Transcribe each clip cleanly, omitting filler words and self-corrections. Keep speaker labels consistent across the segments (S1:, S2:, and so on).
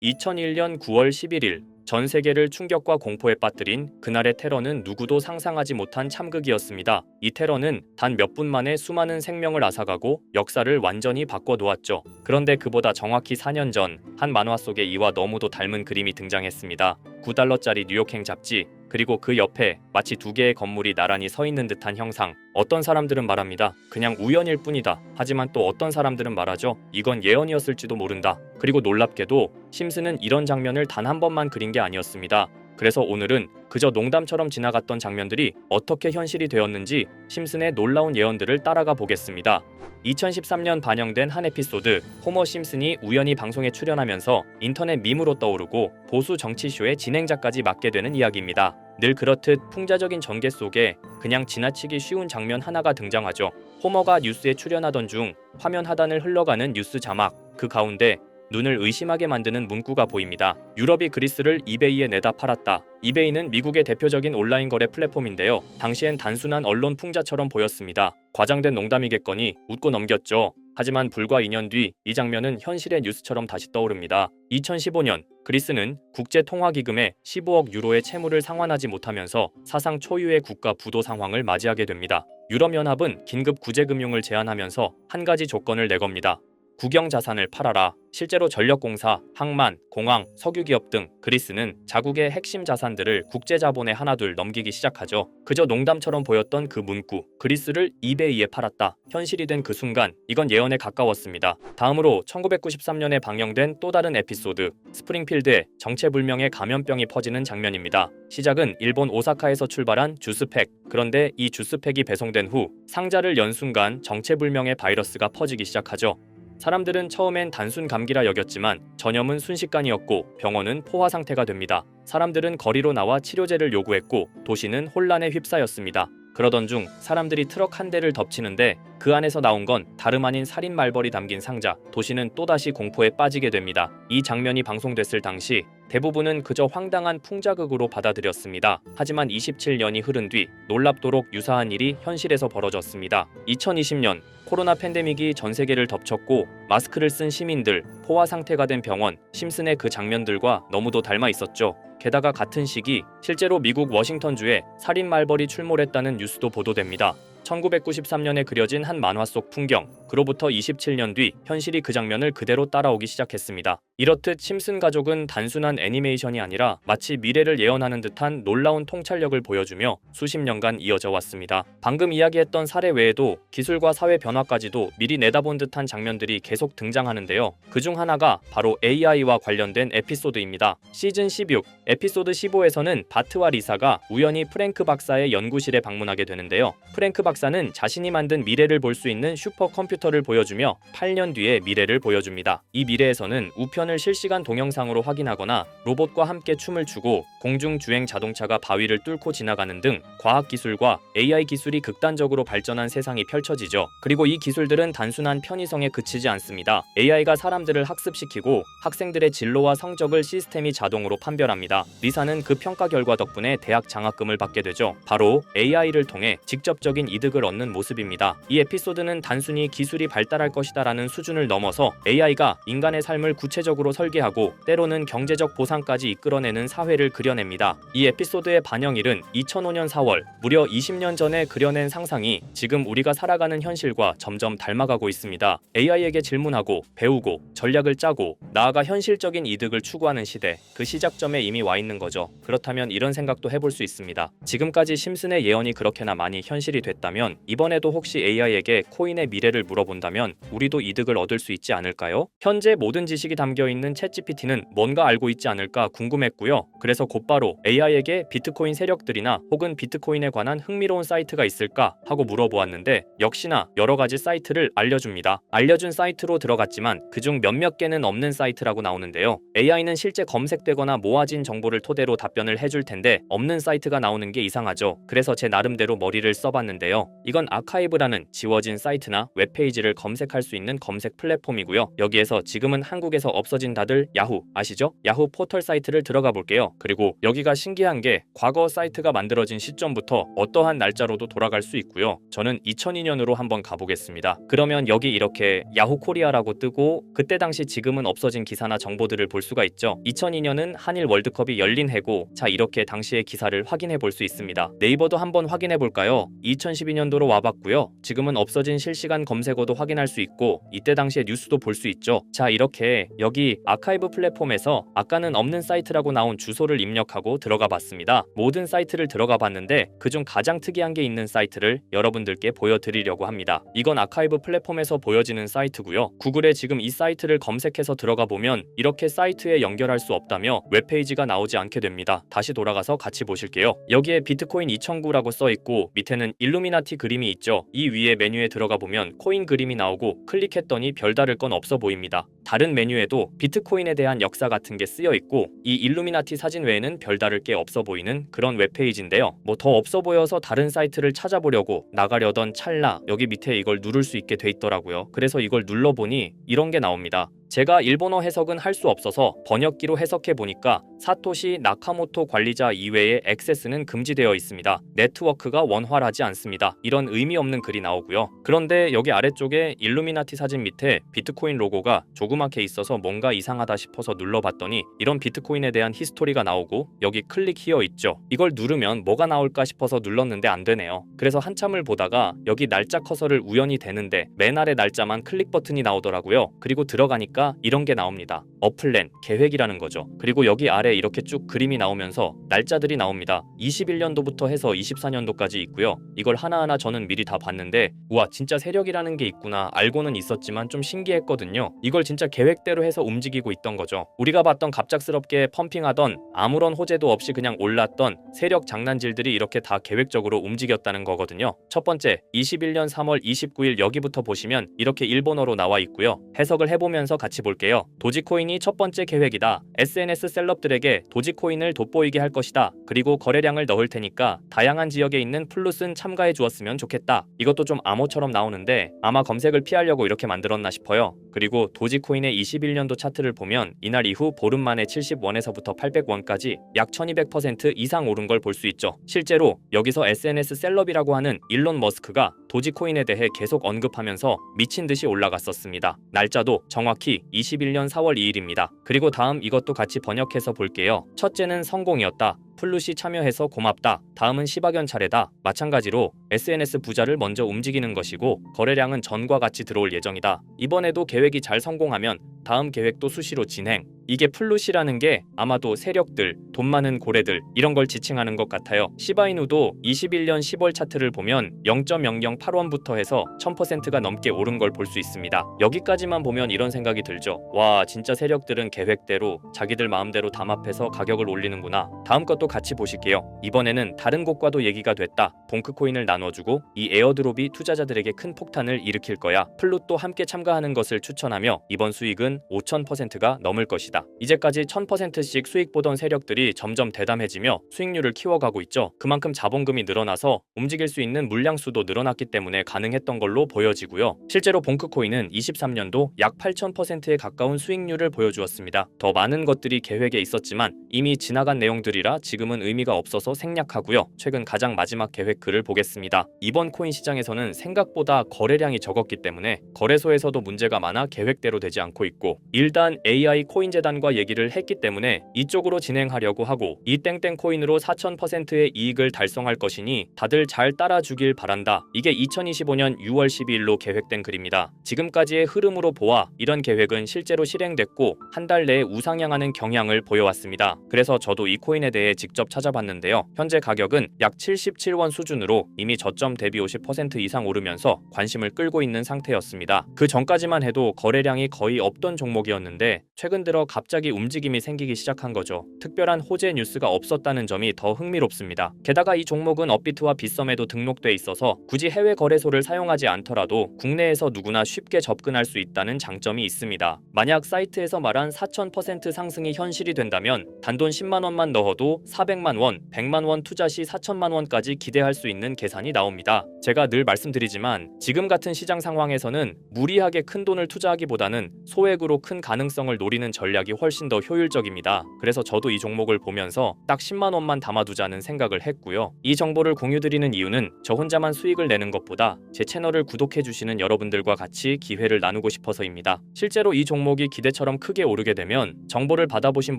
S1: 2001년 9월 11일 전 세계를 충격과 공포에 빠뜨린 그날의 테러는 누구도 상상하지 못한 참극이었습니다. 이 테러는 단 몇 분 만에 수많은 생명을 앗아가고 역사를 완전히 바꿔놓았죠. 그런데 그보다 정확히 4년 전 한 만화 속에 이와 너무도 닮은 그림이 등장했습니다. 9달러짜리 뉴욕행 잡지, 그리고 그 옆에 마치 두 개의 건물이 나란히 서 있는 듯한 형상. 어떤 사람들은 말합니다. 그냥 우연일 뿐이다. 하지만 또 어떤 사람들은 말하죠. 이건 예언이었을지도 모른다. 그리고 놀랍게도 심슨은 이런 장면을 단 한 번만 그린 게 아니었습니다. 그래서 오늘은 그저 농담처럼 지나갔던 장면들이 어떻게 현실이 되었는지 심슨의 놀라운 예언들을 따라가 보겠습니다. 2013년 반영된 한 에피소드, 호머 심슨이 우연히 방송에 출연하면서 인터넷 밈으로 떠오르고 보수 정치쇼의 진행자까지 맡게 되는 이야기입니다. 늘 그렇듯 풍자적인 전개 속에 그냥 지나치기 쉬운 장면 하나가 등장하죠. 호머가 뉴스에 출연하던 중 화면 하단을 흘러가는 뉴스 자막, 그 가운데 눈을 의심하게 만드는 문구가 보입니다. 유럽이 그리스를 이베이에 내다 팔았다. 이베이는 미국의 대표적인 온라인 거래 플랫폼인데요. 당시엔 단순한 언론 풍자처럼 보였습니다. 과장된 농담이겠거니 웃고 넘겼죠. 하지만 불과 2년 뒤 이 장면은 현실의 뉴스처럼 다시 떠오릅니다. 2015년 그리스는 국제통화기금에 15억 유로의 채무를 상환하지 못하면서 사상 초유의 국가 부도 상황을 맞이하게 됩니다. 유럽연합은 긴급 구제금융을 제안하면서 한 가지 조건을 내겁니다. 국영자산을 팔아라. 실제로 전력공사, 항만, 공항, 석유기업 등 그리스는 자국의 핵심 자산들을 국제자본에 하나둘 넘기기 시작하죠. 그저 농담처럼 보였던 그 문구, 그리스를 이베이에 팔았다. 현실이 된 그 순간 이건 예언에 가까웠습니다. 다음으로 1993년에 방영된 또 다른 에피소드, 스프링필드에 정체불명의 감염병이 퍼지는 장면입니다. 시작은 일본 오사카에서 출발한 주스팩. 그런데 이 주스팩이 배송된 후 상자를 연 순간 정체불명의 바이러스가 퍼지기 시작하죠. 사람들은 처음엔 단순 감기라 여겼지만 전염은 순식간이었고 병원은 포화 상태가 됩니다. 사람들은 거리로 나와 치료제를 요구했고 도시는 혼란에 휩싸였습니다. 그러던 중 사람들이 트럭 한 대를 덮치는데 그 안에서 나온 건 다름 아닌 살인 말벌이 담긴 상자. 도시는 또다시 공포에 빠지게 됩니다. 이 장면이 방송됐을 당시 대부분은 그저 황당한 풍자극으로 받아들였습니다. 하지만 27년이 흐른 뒤 놀랍도록 유사한 일이 현실에서 벌어졌습니다. 2020년 코로나 팬데믹이 전 세계를 덮쳤고 마스크를 쓴 시민들, 포화 상태가 된 병원, 심슨의 그 장면들과 너무도 닮아 있었죠. 게다가 같은 시기 실제로 미국 워싱턴주에 살인 말벌이 출몰했다는 뉴스도 보도됩니다. 1993년에 그려진 한 만화 속 풍경, 그로부터 27년 뒤 현실이 그 장면을 그대로 따라오기 시작했습니다. 이렇듯 심슨 가족은 단순한 애니메이션이 아니라 마치 미래를 예언하는 듯한 놀라운 통찰력을 보여주며 수십 년간 이어져 왔습니다. 방금 이야기했던 사례 외에도 기술과 사회 변화까지도 미리 내다본 듯한 장면들이 계속 등장하는데요. 그중 하나가 바로 AI와 관련된 에피소드입니다. 시즌 16, 에피소드 15에서는 바트와 리사가 우연히 프랭크 박사의 연구실에 방문하게 되는데요. 프랭크 박사는 자신이 만든 미래를 볼 수 있는 슈퍼컴퓨터를 보여주며 8년 뒤의 미래를 보여줍니다. 이 미래에서는 우편을 실시간 동영상으로 확인하거나 로봇과 함께 춤을 추고 공중주행 자동차가 바위를 뚫고 지나가는 등 과학기술과 AI 기술이 극단적으로 발전한 세상이 펼쳐지죠. 그리고 이 기술들은 단순한 편의성에 그치지 않습니다. AI가 사람들을 학습시키고 학생들의 진로와 성적을 시스템이 자동으로 판별합니다. 리사는 그 평가 결과 덕분에 대학 장학금을 받게 되죠. 바로 AI를 통해 직접적인 이득을 얻는 모습입니다. 이 에피소드는 단순히 기술이 발달할 것이다라는 수준을 넘어서 AI가 인간의 삶을 구체적으로 설계하고 때로는 경제적 보상까지 이끌어내는 사회를 그려냅니다. 이 에피소드의 반영일은 2005년 4월, 무려 20년 전에 그려낸 상상이 지금 우리가 살아가는 현실과 점점 닮아가고 있습니다. AI에게 질문하고 배우고 전략을 짜고 나아가 현실적인 이득을 추구하는 시대, 그 시작점에 이미 와 있는 거죠. 그렇다면 이런 생각도 해볼 수 있습니다. 지금까지 심슨의 예언이 그렇게나 많이 현실이 됐다면 이번에도 혹시 AI에게 코인의 미래를 물어본다면 우리도 이득을 얻을 수 있지 않을까요? 현재 모든 지식이 담겨있는 챗GPT는 뭔가 알고 있지 않을까 궁금했고요. 그래서 곧바로 AI에게 비트코인 세력들이나 혹은 비트코인에 관한 흥미로운 사이트가 있을까 하고 물어보았는데 역시나 여러가지 사이트를 알려줍니다. 알려준 사이트로 들어갔지만 그중 몇몇 개는 없는 사이트라고 나오는데요. AI는 실제 검색되거나 모아진 정보를 토대로 답변을 해줄 텐데 없는 사이트가 나오는 게 이상하죠. 그래서 제 나름대로 머리를 써봤는데요. 있는데요. 이건 아카이브라는 지워진 사이트나 웹페이지를 검색할 수 있는 검색 플랫폼이고요. 여기에서 지금은 한국에서 없어진 다들 야후 아시죠? 야후 포털 사이트를 들어가 볼게요. 그리고 여기가 신기한 게 과거 사이트가 만들어진 시점부터 어떠한 날짜로도 돌아갈 수 있고요. 저는 2002년으로 한번 가보겠습니다. 그러면 여기 이렇게 야후 코리아라고 뜨고 그때 당시 지금은 없어진 기사나 정보들을 볼 수가 있죠. 2002년은 한일 월드컵이 열린 해고, 자 이렇게 당시의 기사를 확인해 볼 수 있습니다. 네이버도 한번 확인해 볼까요? 2012년도로 와봤고요. 지금은 없어진 실시간 검색어도 확인할 수 있고 이때 당시의 뉴스도 볼 수 있죠. 자 이렇게 여기 아카이브 플랫폼에서 아까는 없는 사이트라고 나온 주소를 입력하고 들어가 봤습니다. 모든 사이트를 들어가 봤는데 그중 가장 특이한 게 있는 사이트를 여러분들께 보여드리려고 합니다. 이건 아카이브 플랫폼에서 보여지는 사이트고요. 구글에 지금 이 사이트를 검색해서 들어가 보면 이렇게 사이트에 연결할 수 없다며 웹페이지가 나오지 않게 됩니다. 다시 돌아가서 같이 보실게요. 여기에 비트코인 2009라고 써있고 밑에는 일루미나티 그림이 있죠. 이 위에 메뉴에 들어가 보면 코인 그림이 나오고 클릭했더니 별다를 건 없어 보입니다. 다른 메뉴에도 비트코인에 대한 역사 같은 게 쓰여 있고 이 일루미나티 사진 외에는 별다를 게 없어 보이는 그런 웹페이지인데요. 뭐 더 없어 보여서 다른 사이트를 찾아보려고 나가려던 찰나 여기 밑에 이걸 누를 수 있게 돼 있더라고요. 그래서 이걸 눌러보니 이런 게 나옵니다. 제가 일본어 해석은 할 수 없어서 번역기로 해석해 보니까 사토시 나카모토 관리자 이외의 액세스는 금지되어 있습니다. 네트워크가 원활하지 않습니다. 이런 의미 없는 글이 나오고요. 그런데 여기 아래쪽에 일루미나티 사진 밑에 비트코인 로고가 조그맣게 있어서 뭔가 이상하다 싶어서 눌러봤더니 이런 비트코인에 대한 히스토리가 나오고 여기 클릭 히어 있죠. 이걸 누르면 뭐가 나올까 싶어서 눌렀는데 안 되네요. 그래서 한참을 보다가 여기 날짜 커서를 우연히 대는데 맨 아래 날짜만 클릭 버튼이 나오더라고요. 그리고 들어가니까 이런 게 나옵니다. 어플랜, 계획이라는 거죠. 그리고 여기 아래 이렇게 쭉 그림이 나오면서 날짜들이 나옵니다. 21년도부터 해서 24년도까지 있고요. 이걸 하나하나 저는 미리 다 봤는데 우와 진짜 세력이라는 게 있구나 알고는 있었지만 좀 신기했거든요. 이걸 진짜 계획대로 해서 움직이고 있던 거죠. 우리가 봤던 갑작스럽게 펌핑하던 아무런 호재도 없이 그냥 올랐던 세력 장난질들이 이렇게 다 계획적으로 움직였다는 거거든요. 첫 번째 21년 3월 29일 여기부터 보시면 이렇게 일본어로 나와 있고요. 해석을 해보면서 같이 볼게요. 도지코인이 첫 번째 계획이다. SNS 셀럽들에게 도지코인을 돋보이게 할 것이다. 그리고 거래량을 넣을 테니까 다양한 지역에 있는 플룻은 참가해 주었으면 좋겠다. 이것도 좀 암호처럼 나오는데 아마 검색을 피하려고 이렇게 만들었나 싶어요. 그리고 도지코인의 21년도 차트를 보면 이날 이후 보름 만에 70원에서부터 800원까지 약 1200% 이상 오른 걸 볼 수 있죠. 실제로 여기서 SNS 셀럽이라고 하는 일론 머스크가 도지코인에 대해 계속 언급하면서 미친 듯이 올라갔었습니다. 날짜도 정확히 21년 4월 2일입니다. 그리고 다음 이것도 같이 번역해서 볼게요. 첫째는 성공이었다. 플룻이 참여해서 고맙다. 다음은 시바견 차례다. 마찬가지로 SNS 부자를 먼저 움직이는 것이고 거래량은 전과 같이 들어올 예정이다. 이번에도 계획이 잘 성공하면 다음 계획도 수시로 진행. 이게 플룻이라는 게 아마도 세력들, 돈 많은 고래들 이런 걸 지칭하는 것 같아요. 시바이누도 21년 10월 차트를 보면 0.008원부터 해서 1000%가 넘게 오른 걸 볼 수 있습니다. 여기까지만 보면 이런 생각이 들죠. 와 진짜 세력들은 계획대로 자기들 마음대로 담합해서 가격을 올리는구나. 다음 것도 같이 보실게요. 이번에는 다른 곳과도 얘기가 됐다. 봉크코인을 나눠주고 이 에어드롭이 투자자들에게 큰 폭탄을 일으킬 거야. 플룻도 함께 참가하는 것을 추천하며 이번 수익은 5000%가 넘을 것이다. 이제까지 1000%씩 수익 보던 세력들이 점점 대담해지며 수익률을 키워가고 있죠. 그만큼 자본금이 늘어나서 움직일 수 있는 물량수도 늘어났기 때문에 가능했던 걸로 보여지고요. 실제로 봉크코인은 23년도 약 8000%에 가까운 수익률을 보여주었습니다. 더 많은 것들이 계획에 있었지만 이미 지나간 내용들이라 지금은 의미가 없어서 생략하고요. 최근 가장 마지막 계획 글을 보겠습니다. 이번 코인 시장에서는 생각보다 거래량이 적었기 때문에 거래소에서도 문제가 많아 계획대로 되지 않고 있고 일단 AI 코인 재단과 얘기를 했기 때문에 이쪽으로 진행하려고 하고 이 땡땡 코인으로 4000%의 이익을 달성할 것이니 다들 잘 따라주길 바란다. 이게 2025년 6월 12일로 계획된 글입니다. 지금까지의 흐름으로 보아 이런 계획은 실제로 실행됐고 한 달 내에 우상향하는 경향을 보여왔습니다. 그래서 저도 이 코인에 대해 직접 찾아봤는데요. 현재 가격은 약 77원 수준으로 이미 저점 대비 50% 이상 오르면서 관심을 끌고 있는 상태였습니다. 그 전까지만 해도 거래량이 거의 없던 종목이었는데 최근 들어 갑자기 움직임이 생기기 시작한 거죠. 특별한 호재 뉴스가 없었다는 점이 더 흥미롭습니다. 게다가 이 종목은 업비트와 빗썸에도 등록돼 있어서 굳이 해외 거래소를 사용하지 않더라도 국내에서 누구나 쉽게 접근할 수 있다는 장점이 있습니다. 만약 사이트에서 말한 4000% 상승이 현실이 된다면 단돈 10만 원만 넣어도 400만 원, 100만 원 투자 시 4천만 원까지 기대할 수 있는 계산이 나옵니다. 제가 늘 말씀드리지만 지금 같은 시장 상황에서는 무리하게 큰 돈을 투자하기보다는 소액으로 큰 가능성을 노리는 전략이 훨씬 더 효율적입니다. 그래서 저도 이 종목을 보면서 딱 10만 원만 담아두자는 생각을 했고요. 이 정보를 공유드리는 이유는 저 혼자만 수익을 내는 것보다 제 채널을 구독해주시는 여러분들과 같이 기회를 나누고 싶어서입니다. 실제로 이 종목이 기대처럼 크게 오르게 되면 정보를 받아보신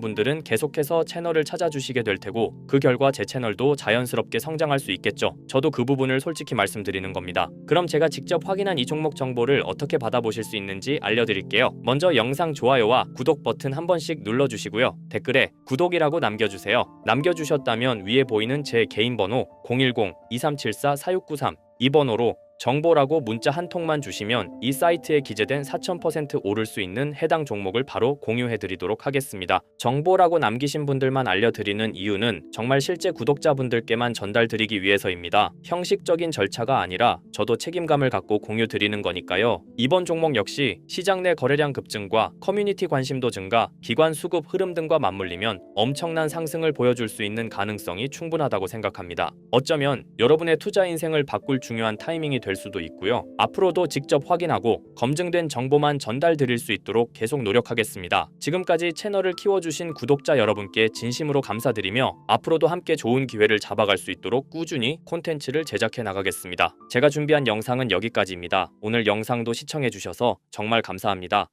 S1: 분들은 계속해서 채널을 찾아주시게 될 테고 그 결과 제 채널도 자연스럽게 성장할 수 있겠죠. 저도 그 부분을 솔직히 말씀드리는 겁니다. 그럼 제가 직접 확인한 이 종목 정보를 어떻게 받아보실 수 있는지 알려드릴게요. 먼저 영상 좋아요와 구독 버튼 한 번씩 눌러주시고요. 댓글에 구독이라고 남겨주세요. 남겨주셨다면 위에 보이는 제 개인 번호 010-2374-4693 이 번호로 정보라고 문자 한 통만 주시면 이 사이트에 기재된 4000% 오를 수 있는 해당 종목을 바로 공유해드리도록 하겠습니다. 정보라고 남기신 분들만 알려드리는 이유는 정말 실제 구독자분들께만 전달드리기 위해서입니다. 형식적인 절차가 아니라 저도 책임감을 갖고 공유드리는 거니까요. 이번 종목 역시 시장 내 거래량 급증과 커뮤니티 관심도 증가, 기관 수급 흐름 등과 맞물리면 엄청난 상승을 보여줄 수 있는 가능성이 충분하다고 생각합니다. 어쩌면 여러분의 투자 인생을 바꿀 중요한 타이밍이 될 수도 있고요. 앞으로도 직접 확인하고 검증된 정보만 전달드릴 수 있도록 계속 노력하겠습니다. 지금까지 채널을 키워주신 구독자 여러분께 진심으로 감사드리며 앞으로도 함께 좋은 기회를 잡아갈 수 있도록 꾸준히 콘텐츠를 제작해 나가겠습니다. 제가 준비한 영상은 여기까지입니다. 오늘 영상도 시청해주셔서 정말 감사합니다.